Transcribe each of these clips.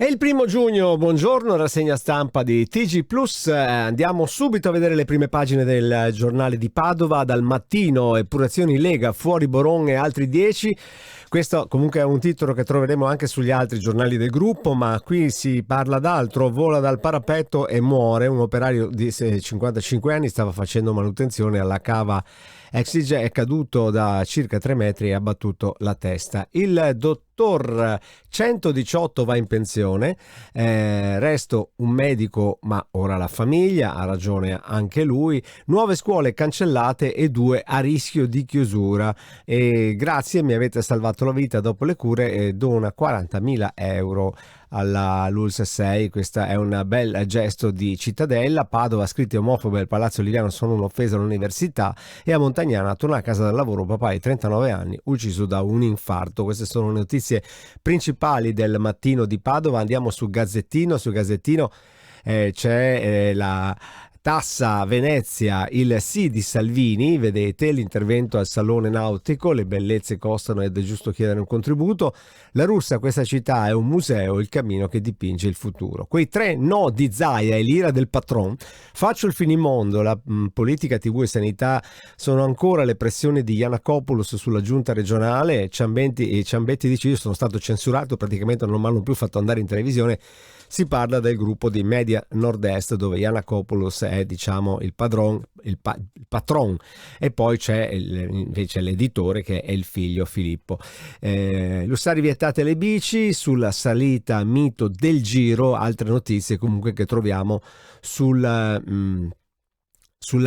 È il 1° giugno, buongiorno, rassegna stampa di TG Plus. Andiamo subito a vedere le prime pagine del giornale di Padova. Dal Mattino, epurazioni Lega, fuori Boron e altri 10. Questo comunque è un titolo che troveremo anche sugli altri giornali del gruppo, ma qui si parla d'altro. Vola dal parapetto e muore un operaio di 55 anni, stava facendo manutenzione alla cava Exige, è caduto da circa 3 metri e ha battuto la testa. Il dottor 118 va in pensione, resto un medico ma ora la famiglia, ha ragione anche lui. Nuove scuole cancellate e 2 a rischio di chiusura. E grazie, mi avete salvato la vita dopo le cure e dona 40.000 euro alla LULS 6. Questo è un bel gesto di cittadella. Padova, scritte omofobe al Palazzo Oliviano sono un'offesa all'università. E a Montagnana, torna a casa dal lavoro, papà di 39 anni ucciso da un infarto. Queste sono le notizie principali del Mattino di Padova. Andiamo sul Gazzettino. C'è la tassa Venezia, il sì di Salvini, vedete l'intervento al salone nautico, le bellezze costano ed è giusto chiedere un contributo. La Russia, questa città è un museo, il cammino che dipinge il futuro. Quei 3 no di Zaia e l'ira del patron. Faccio il finimondo, la politica, TV e sanità sono ancora le pressioni di Yiannakopoulos sulla giunta regionale. Ciambetti dice: io sono stato censurato, praticamente non mi hanno più fatto andare in televisione. Si parla del gruppo di Media Nord-Est, dove Yiannakopoulos è, diciamo, il patron, e poi c'è invece l'editore che è il figlio Filippo. Lussari vietate le bici, sulla salita mito del Giro, altre notizie comunque che troviamo sul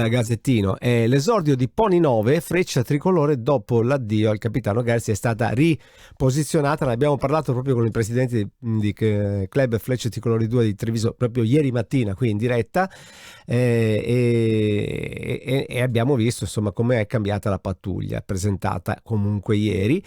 Gazzettino. L'esordio di Pony 9, freccia tricolore dopo l'addio al capitano Garzi, è stata riposizionata. Ne abbiamo parlato proprio con il presidente di Club Frecce Tricolori 2 di Treviso proprio ieri mattina qui in diretta, e abbiamo visto insomma come è cambiata la pattuglia presentata comunque ieri.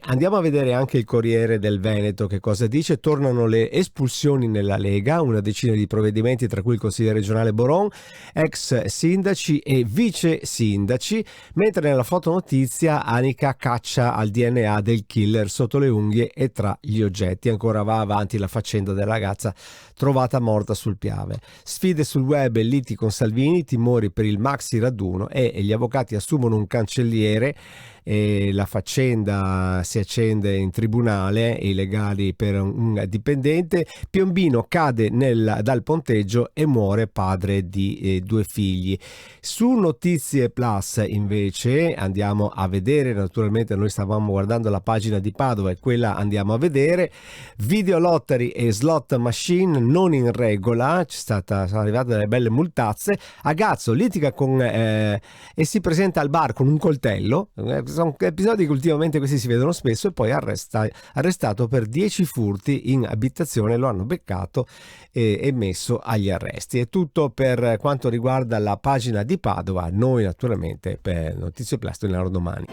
Andiamo a vedere anche il Corriere del Veneto che cosa dice. Tornano le espulsioni nella Lega, una decina di provvedimenti tra cui il consigliere regionale Boron, ex sindaci e vice sindaci, mentre nella fotonotizia Anica caccia al DNA del killer sotto le unghie e tra gli oggetti. Ancora va avanti la faccenda della ragazza trovata morta sul Piave. Sfide sul web e liti con Salvini, timori per il maxi raduno e gli avvocati assumono un cancelliere. E la faccenda si accende in tribunale, i legali per un dipendente. Piombino cade dal ponteggio e muore padre di 2 figli. Su Notizie Plus invece andiamo a vedere, naturalmente noi stavamo guardando la pagina di Padova e quella andiamo a vedere. Video lottery e slot machine non in regola, sono arrivate delle belle multazze. Agazzo litiga e si presenta al bar con un coltello. Sono episodi che ultimamente questi si vedono spesso. E poi arrestato per 10 furti in abitazione, lo hanno beccato e messo agli arresti. È tutto per quanto riguarda la pagina di Padova. Noi naturalmente per Notizie Plus torniamo domani.